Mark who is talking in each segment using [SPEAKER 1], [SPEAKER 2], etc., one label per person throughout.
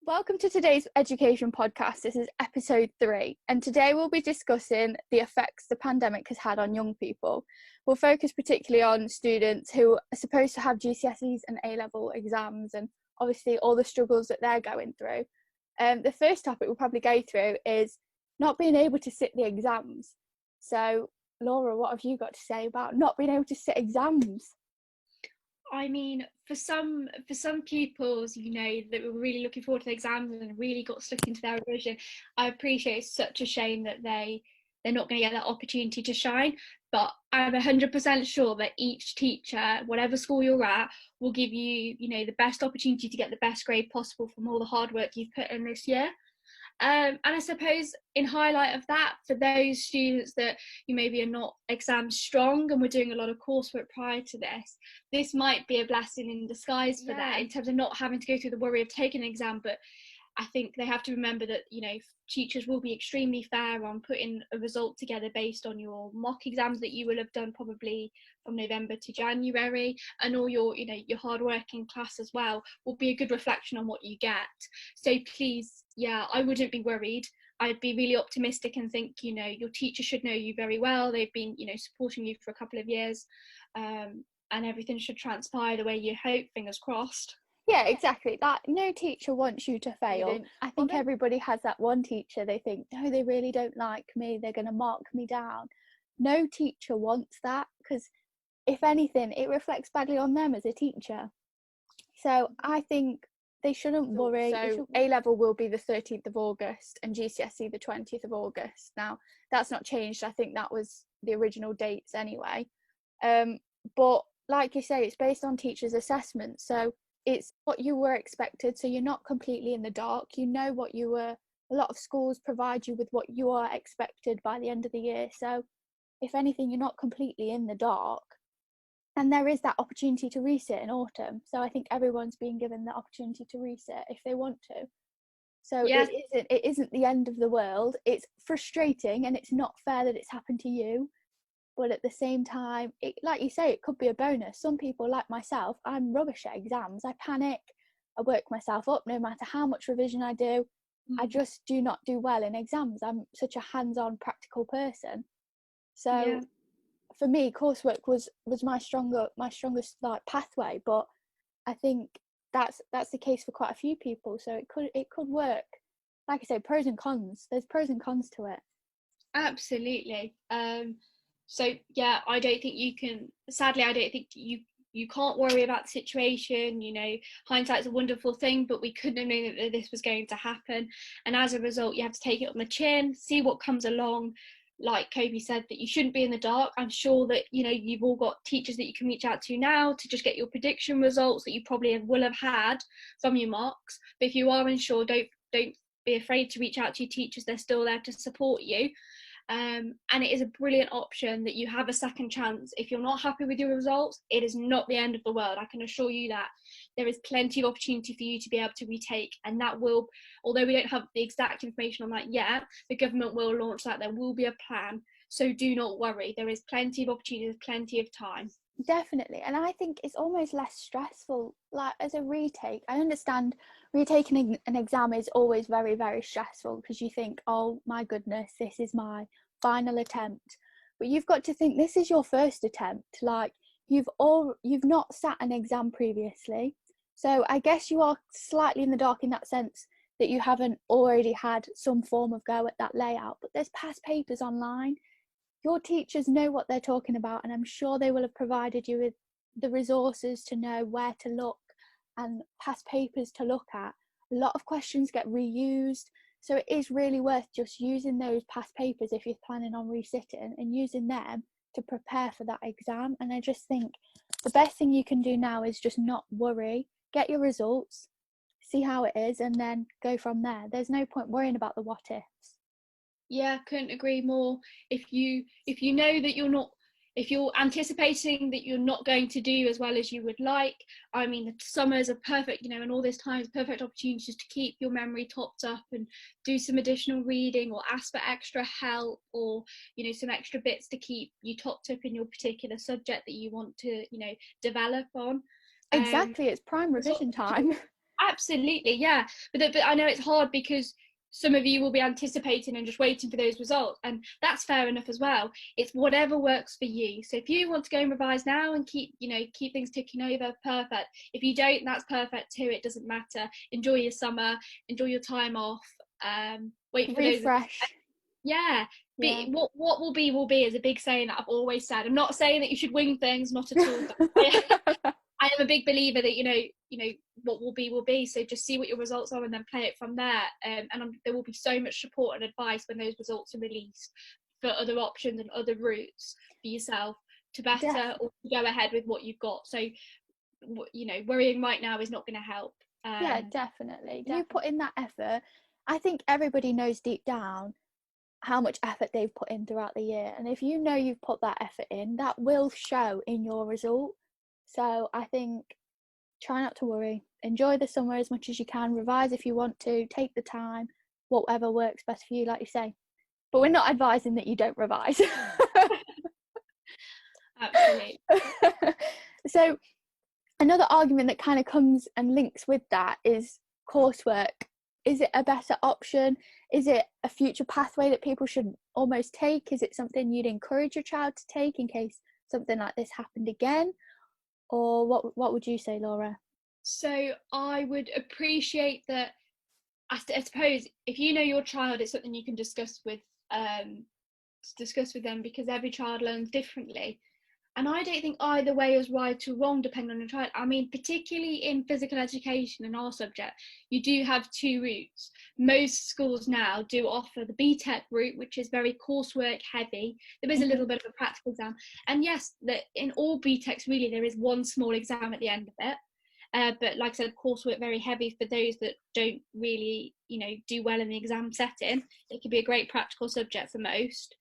[SPEAKER 1] Welcome to today's education podcast. This is episode 3, and today we'll be discussing the effects the pandemic has had on young people. We'll focus particularly on students who are supposed to have GCSEs and A-level exams, and obviously all the struggles that they're going through. The first topic we'll probably go through is not being able to sit the exams. So, Laura, what have you got to say about not being able to sit exams?
[SPEAKER 2] I mean, for some pupils, that were really looking forward to the exams and really got stuck into their revision, I appreciate it's such a shame that they're not going to get that opportunity to shine. But I'm 100% sure that each teacher, whatever school you're at, will give you, the best opportunity to get the best grade possible from all the hard work you've put in this year. And I suppose in highlight of that, for those students that you maybe are not exam strong and we're doing a lot of coursework prior to this might be a blessing in disguise for that, in terms of not having to go through the worry of taking an exam. But I think they have to remember that, teachers will be extremely fair on putting a result together based on your mock exams that you will have done probably from November to January, and all your hard work in class as well will be a good reflection on what you get. So please, I wouldn't be worried. I'd be really optimistic and think, your teacher should know you very well. They've been, supporting you for a couple of years, and everything should transpire the way you hope, fingers crossed.
[SPEAKER 1] Yeah, exactly. That no teacher wants you to fail. I think everybody has that one teacher they think, no, they really don't like me, they're going to mark me down. No teacher wants that, because if anything, it reflects badly on them as a teacher. So I think they shouldn't worry. So A-level will be the 13th of August and GCSE the 20th of August. Now, that's not changed. I think that was the original dates anyway. But like you say, it's based on teachers' assessments. So it's what you were expected, so you're not completely in the dark. You know what you were. A lot of schools provide you with what you are expected by the end of the year, so if anything, you're not completely in the dark. And there is that opportunity to resit in autumn, so I think everyone's being given the opportunity to resit if they want to. So it isn't the end of the world. It's frustrating and it's not fair that it's happened to you. But at the same time, like you say, it could be a bonus. Some people, like myself, I'm rubbish at exams. I panic. I work myself up no matter how much revision I do. I just do not do well in exams. I'm such a hands-on, practical person. So for me, coursework was my strongest like pathway. But I think that's the case for quite a few people. So it could work. Like I say, pros and cons. There's pros and cons to it.
[SPEAKER 2] Absolutely. So I don't think you can, sadly, I don't think you can't worry about the situation. Hindsight's a wonderful thing, but we couldn't have known that this was going to happen. And as a result, you have to take it on the chin, see what comes along. Like Kobi said, that you shouldn't be in the dark. I'm sure that, you've all got teachers that you can reach out to now to just get your prediction results that you probably will have had from your mocks. But if you are unsure, don't be afraid to reach out to your teachers. They're still there to support you. And it is a brilliant option that you have a second chance. If you're not happy with your results, it is not the end of the world. I can assure you that there is plenty of opportunity for you to be able to retake, and that will, although we don't have the exact information on that yet, the government will launch that. There will be a plan, so do not worry. There is plenty of opportunity, plenty of time.
[SPEAKER 1] Definitely. And I think it's almost less stressful, like as a retake. I understand retaking an exam is always very, very stressful, because you think, oh my goodness, this is my final attempt. But you've got to think, this is your first attempt. Like you've not sat an exam previously, so I guess you are slightly in the dark in that sense, that you haven't already had some form of go at that layout. But there's past papers online. Your teachers know what they're talking about, and I'm sure they will have provided you with the resources to know where to look and past papers to look at. A lot of questions get reused, so it is really worth just using those past papers if you're planning on resitting, and using them to prepare for that exam. And I just think the best thing you can do now is just not worry, get your results, see how it is, and then go from there. There's no point worrying about the what ifs.
[SPEAKER 2] Yeah, couldn't agree more. If you know that if you're anticipating that you're not going to do as well as you would like, I mean, the summers are perfect, and all this time is perfect opportunities to keep your memory topped up and do some additional reading, or ask for extra help, or, some extra bits to keep you topped up in your particular subject that you want to, develop on.
[SPEAKER 1] Exactly, it's prime revision time.
[SPEAKER 2] Absolutely, yeah. But I know it's hard because some of you will be anticipating and just waiting for those results, and that's fair enough as well. It's whatever works for you. So if you want to go and revise now and keep things ticking over, perfect. If you don't, that's perfect too. It doesn't matter. Enjoy your summer, enjoy your time off. Wait for those.
[SPEAKER 1] Refresh.
[SPEAKER 2] Yeah.
[SPEAKER 1] Yeah.
[SPEAKER 2] What will be is a big saying that I've always said. I'm not saying that you should wing things, not at all. But I am a big believer that what will be. So just see what your results are and then play it from there. There will be so much support and advice when those results are released for other options and other routes for yourself to better or to go ahead with what you've got. So worrying right now is not going to help.
[SPEAKER 1] Yeah, definitely. You put in that effort. I think everybody knows deep down how much effort they've put in throughout the year, and if you know you've put that effort in, that will show in your result. So I think try not to worry, enjoy the summer as much as you can, revise if you want to, take the time, whatever works best for you, like you say, but we're not advising that you don't revise.
[SPEAKER 2] Absolutely.
[SPEAKER 1] So another argument that kind of comes and links with that is coursework. Is it a better option? Is it a future pathway that people should almost take? Is it something you'd encourage your child to take in case something like this happened again? Or what would you say, Laura?
[SPEAKER 2] So I would appreciate that. I suppose if you know your child, it's something you can discuss with them, because every child learns differently. And I don't think either way is right or wrong depending on your child. I mean, particularly in physical education and our subject, you do have two routes. Most schools now do offer the BTEC route, which is very coursework heavy. There is a little bit of a practical exam. And yes, in all BTECs, really, there is one small exam at the end of it. But like I said, coursework very heavy for those that don't really, do well in the exam setting. It could be a great practical subject for most.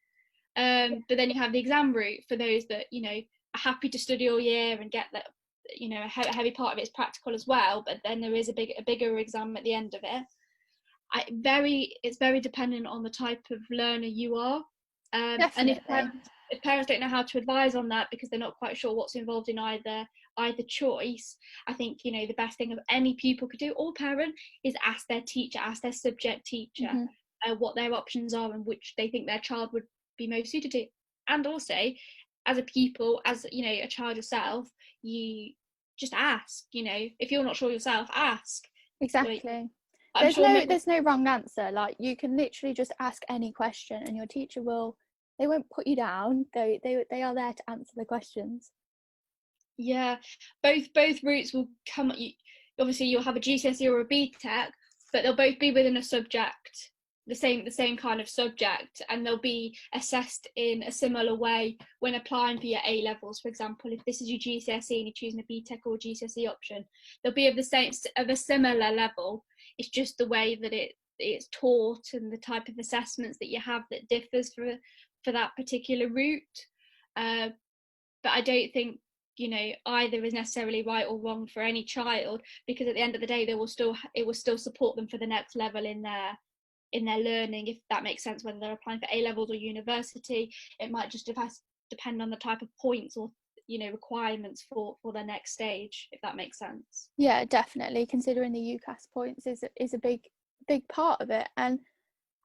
[SPEAKER 2] But then you have the exam route for those that are happy to study all year and get that, a heavy part of it is practical as well. But then there is a bigger exam at the end of it. It's very dependent on the type of learner you are. And if parents don't know how to advise on that because they're not quite sure what's involved in either choice, I think the best thing of any pupil could do, or parent, is ask their teacher, ask their subject teacher what their options are and which they think their child would be most suited to. And also, as a pupil, as a child yourself, you just ask. If you're not sure yourself, ask.
[SPEAKER 1] Exactly.
[SPEAKER 2] Like,
[SPEAKER 1] there's no wrong answer. Like, you can literally just ask any question and your teacher they won't put you down. They are there to answer the questions.
[SPEAKER 2] Yeah, both routes will come. Obviously, you'll have a GCSE or a BTEC, but they'll both be within a subject, the same kind of subject, and they'll be assessed in a similar way when applying for your A levels. For example, if this is your GCSE and you're choosing a BTEC or GCSE option, they'll be of a similar level. It's just the way that it's taught and the type of assessments that you have that differs for that particular route. But I don't think either is necessarily right or wrong for any child, because at the end of the day, it will still support them for the next level in their learning, if that makes sense. Whether they're applying for A levels or university, it might just depend on the type of points or requirements for their next stage, if that makes sense.
[SPEAKER 1] Yeah, definitely, considering the UCAS points is a big part of it. And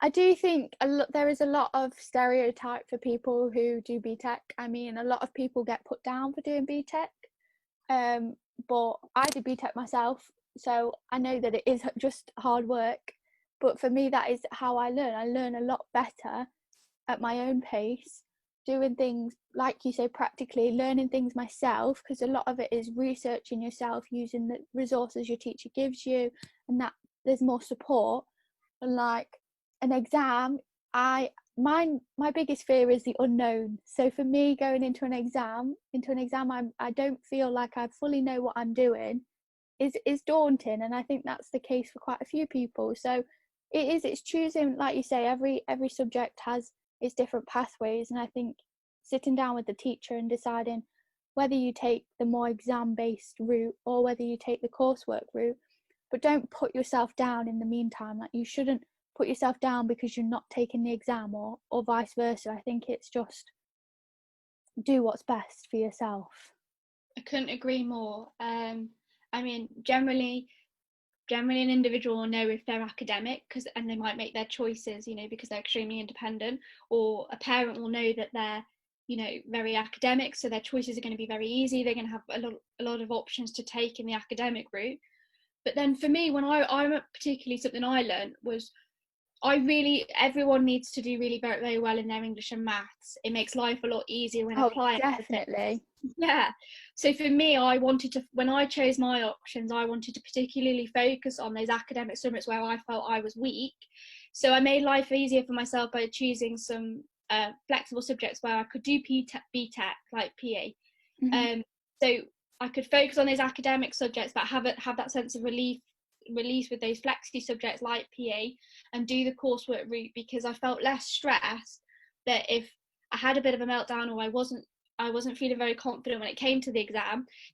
[SPEAKER 1] I do think there is a lot of stereotype for people who do BTEC. I mean, a lot of people get put down for doing BTEC, but I did BTEC myself, so I know that it is just hard work. But for me, that is how I learn. I learn a lot better at my own pace, doing things, like you say, practically, learning things myself, because a lot of it is researching yourself, using the resources your teacher gives you, and that there's more support. And like an exam, my biggest fear is the unknown. So for me, going into an exam, I don't feel like I fully know what I'm doing is daunting, and I think that's the case for quite a few people. So it's choosing, like you say, every subject has its different pathways, and I think sitting down with the teacher and deciding whether you take the more exam-based route or whether you take the coursework route, but don't put yourself down in the meantime. Like, you shouldn't put yourself down because you're not taking the exam, or vice versa. I think it's just do what's best for yourself.
[SPEAKER 2] I couldn't agree more. I mean, generally, generally an individual will know if they're academic, and they might make their choices, because they're extremely independent, or a parent will know that they're very academic, so their choices are going to be very easy. They're going to have a lot of options to take in the academic route. But then for me, when I particularly, something I learned was, everyone needs to do really very, very well in their English and maths. It makes life a lot easier when applying.
[SPEAKER 1] Definitely.
[SPEAKER 2] Yeah. So for me, when I chose my options, I wanted to particularly focus on those academic subjects where I felt I was weak. So I made life easier for myself by choosing some flexible subjects where I could do BTEC, like PE. So I could focus on those academic subjects, but have that sense of release with those flexi subjects like PE, and do the coursework route, because I felt less stressed that if I had a bit of a meltdown, or I wasn't feeling very confident when it came to the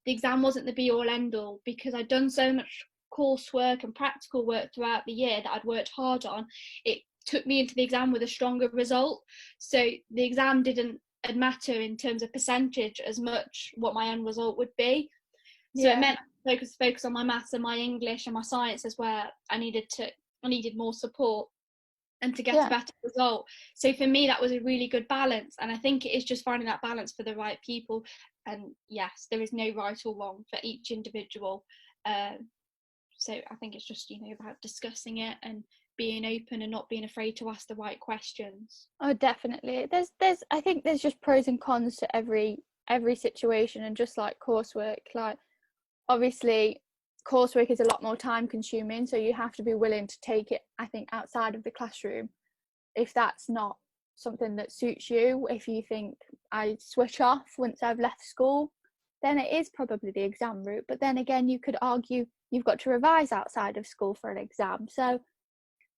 [SPEAKER 2] exam wasn't the be all end all, because I'd done so much coursework and practical work throughout the year that I'd worked hard on. It took me into the exam with a stronger result. So the exam didn't matter in terms of percentage as much what my end result would be. So it meant focus on my maths and my English and my sciences, where I needed more support and to get a better result. So for me, that was a really good balance, and I think it is just finding that balance for the right people. And yes, there is no right or wrong for each individual. So I think it's just about discussing it and being open and not being afraid to ask the right questions.
[SPEAKER 1] Oh, definitely. I think there's just pros and cons to every situation, and just like coursework, like obviously coursework is a lot more time consuming, so you have to be willing to take it, I think, outside of the classroom if that's not something that suits you. If you think I switch off once I've left school, then it is probably the exam route. But then again, you could argue you've got to revise outside of school for an exam. So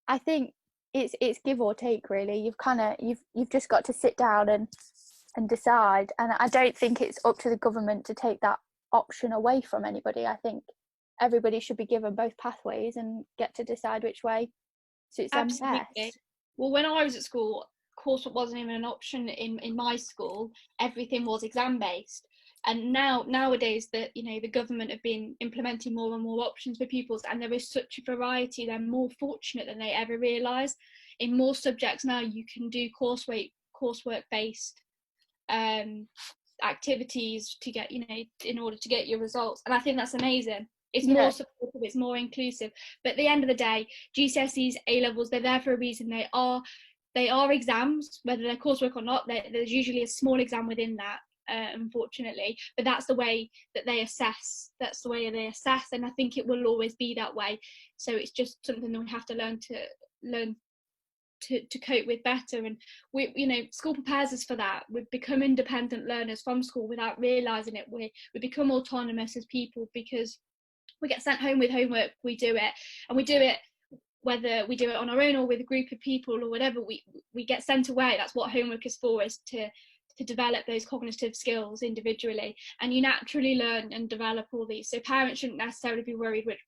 [SPEAKER 1] I think it's give or take, really. You've just got to sit down and decide. And I don't think it's up to the government to take that option away from anybody. I think everybody should be given both pathways and get to decide which way suits them best.
[SPEAKER 2] Well, when I was at school, coursework wasn't even an option in my school. Everything was exam based. And nowadays that the government have been implementing more and more options for pupils, and there is such a variety. They're more fortunate than they ever realised. In more subjects now, you can do coursework based activities to get in order to get your results, and I think that's amazing. It's more supportive, it's more inclusive. But at the end of the day, GCSEs, A-levels, they're there for a reason. They are exams, whether they're coursework or not. There's usually a small exam within that, unfortunately, but that's the way that they assess. That's the way they assess, and I think it will always be that way. So it's just something that we have to learn to cope with better. And school prepares us for that. We become independent learners from school without realizing it. We become autonomous as people, because we get sent home with homework, we do it, and we do it whether we do it on our own or with a group of people or whatever. We get sent away. That's what homework is for, is to develop those cognitive skills individually, and you naturally learn and develop all these. So parents shouldn't necessarily be worried which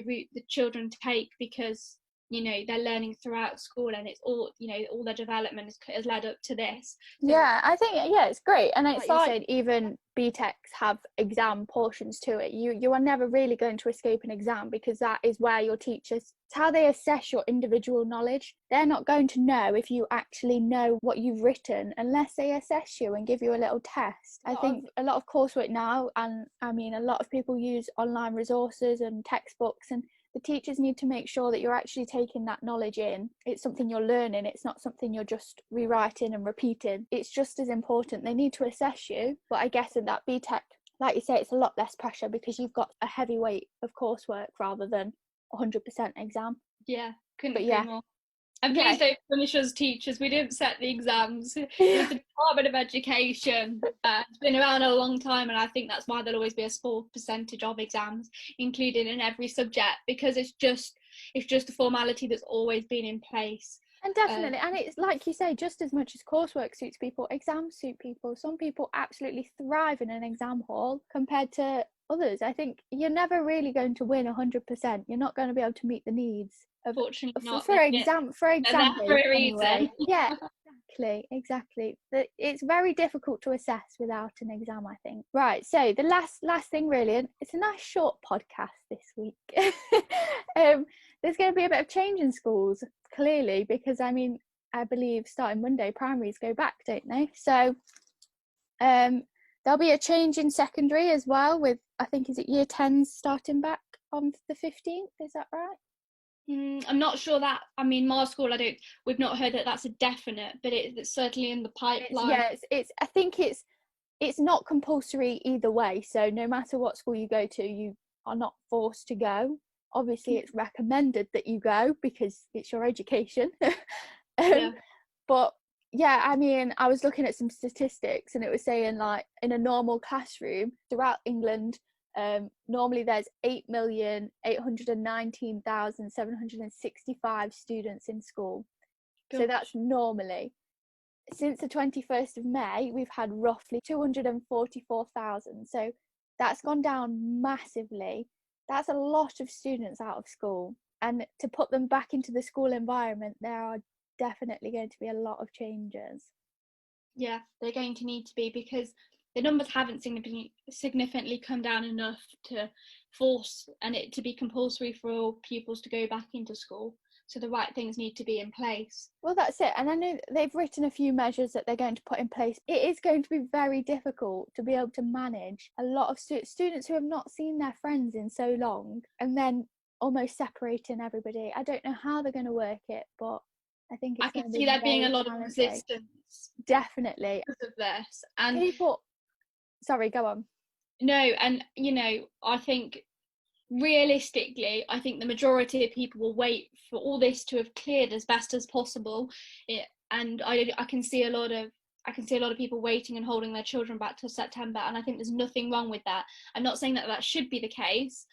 [SPEAKER 2] route the children take, because they're learning throughout school, and it's all all their development has led up to this.
[SPEAKER 1] So, I think it's great. And it's like you said, even BTECs have exam portions to it. You are never really going to escape an exam, because that is where your teachers, it's how they assess your individual knowledge. They're not going to know if you actually know what you've written unless they assess you and give you a little test. I think a lot of coursework now, and I mean a lot of people use online resources and textbooks, and the teachers need to make sure that you're actually taking that knowledge in. It's something you're learning. It's not something you're just rewriting and repeating. It's just as important. They need to assess you. But I guess in that BTEC, like you say, it's a lot less pressure, because you've got a heavy weight of coursework rather than 100% exam.
[SPEAKER 2] Yeah, couldn't agree more. And please don't punish us teachers. We didn't set the exams. It was the Department of Education. It's been around a long time, and I think that's why there'll always be a small percentage of exams included in every subject, because it's just a formality that's always been in place.
[SPEAKER 1] And definitely, and it's like you say, just as much as coursework suits people, exams suit people. Some people absolutely thrive in an exam hall compared to others. I think you're never really going to win 100%. You're not going to be able to meet the needs.
[SPEAKER 2] Unfortunately not.
[SPEAKER 1] For example, anyway. Yeah, Exactly. It's very difficult to assess without an exam, I think. Right, so the last thing really, and it's a nice short podcast this week. There's going to be a bit of change in schools, clearly, because I believe starting Monday primaries go back, don't they? So there'll be a change in secondary as well, with, I think, is it year 10s starting back on the 15th, is that right?
[SPEAKER 2] I'm not sure that, my school, we've not heard that that's a definite, but it's certainly in the pipeline.
[SPEAKER 1] I think it's not compulsory either way, so no matter what school you go to, you are not forced to go. Obviously it's recommended that you go because it's your education. But yeah, I was looking at some statistics and it was saying, like, in a normal classroom throughout England, normally there's 8,819,765 students in school. Gosh. So that's normally. Since the 21st of May, we've had roughly 244,000. So that's gone down massively. That's a lot of students out of school. And to put them back into the school environment, there are definitely going to be a lot of changes.
[SPEAKER 2] Yeah, they're going to need to be, because the numbers haven't significantly come down enough to force and it to be compulsory for all pupils to go back into school. So the right things need to be in place.
[SPEAKER 1] Well, that's it. And I know they've written a few measures that they're going to put in place. It is going to be very difficult to be able to manage a lot of students who have not seen their friends in so long, and then almost separating everybody. I don't know how they're going to work it, but I think I
[SPEAKER 2] can see there being a lot of resistance.
[SPEAKER 1] Definitely.
[SPEAKER 2] Because of this. And
[SPEAKER 1] sorry, go on.
[SPEAKER 2] No, and I think realistically, I think the majority of people will wait for all this to have cleared as best as possible. And I can see a lot of people waiting and holding their children back till September, and I think there's nothing wrong with that. I'm not saying that should be the case,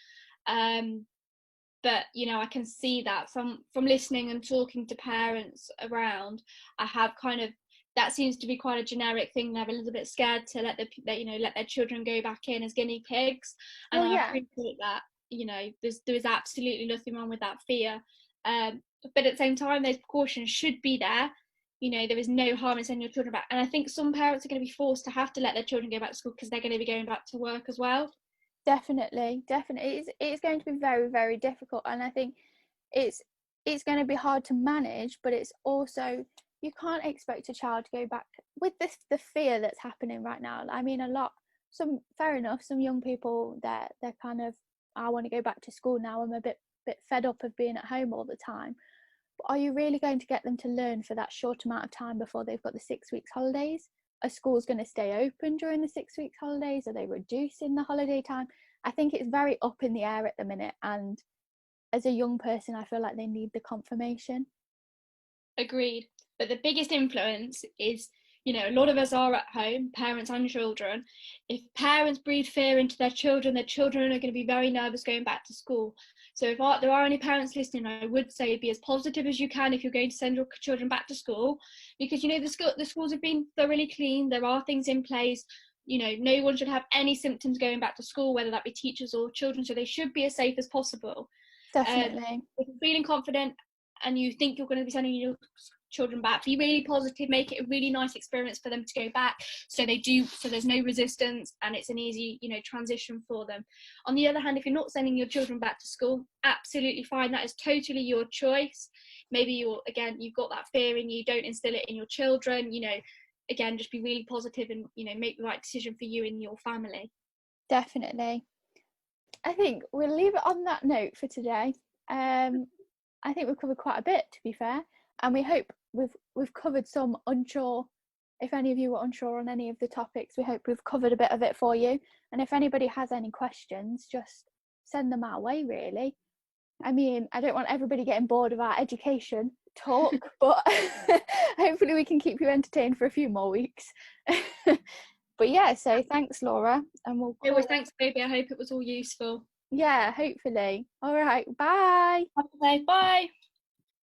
[SPEAKER 2] but I can see that from listening and talking to parents around. I have kind of, that seems to be quite a generic thing. They're a little bit scared to let their children go back in as guinea pigs, and I appreciate that. There's absolutely nothing wrong with that fear, but at the same time, those precautions should be there. There is no harm in sending your children back, and I think some parents are going to be forced to have to let their children go back to school because they're going to be going back to work as well.
[SPEAKER 1] Definitely. It's going to be very, very difficult, and I think it's going to be hard to manage, but it's also, you can't expect a child to go back with the fear that's happening right now. Fair enough, some young people, they're kind of, I want to go back to school now, I'm a bit fed up of being at home all the time. But are you really going to get them to learn for that short amount of time before they've got the 6 weeks holidays? Are schools going to stay open during the 6 weeks holidays? Are they reducing the holiday time? I think it's very up in the air at the minute, and as a young person, I feel like they need the confirmation.
[SPEAKER 2] Agreed. But the biggest influence is, a lot of us are at home, parents and children. If parents breathe fear into their children are going to be very nervous going back to school. So if there are any parents listening, I would say be as positive as you can if you're going to send your children back to school, because the schools have been thoroughly cleaned. There are things in place. No one should have any symptoms going back to school, whether that be teachers or children. So they should be as safe as possible.
[SPEAKER 1] Definitely.
[SPEAKER 2] If you're feeling confident and you think you're going to be sending your children back, be really positive, make it a really nice experience for them to go back, so there's no resistance and it's an easy transition for them. On the other hand, if you're not sending your children back to school, absolutely fine, that is totally your choice. Maybe you've got that fear and you don't instill it in your children. Again, just be really positive and make the right decision for you and your family.
[SPEAKER 1] Definitely. I think we'll leave it on that note for today. I think we've covered quite a bit, to be fair, and we hope we've covered some unsure. If any of you were unsure on any of the topics, we hope we've covered a bit of it for you. And if anybody has any questions, just send them our way, really. I don't want everybody getting bored of our education talk, but hopefully we can keep you entertained for a few more weeks. But yeah, so thanks, Laura, and
[SPEAKER 2] thanks, baby. I hope it was all useful.
[SPEAKER 1] Yeah, hopefully. All right, bye.
[SPEAKER 2] Okay, bye.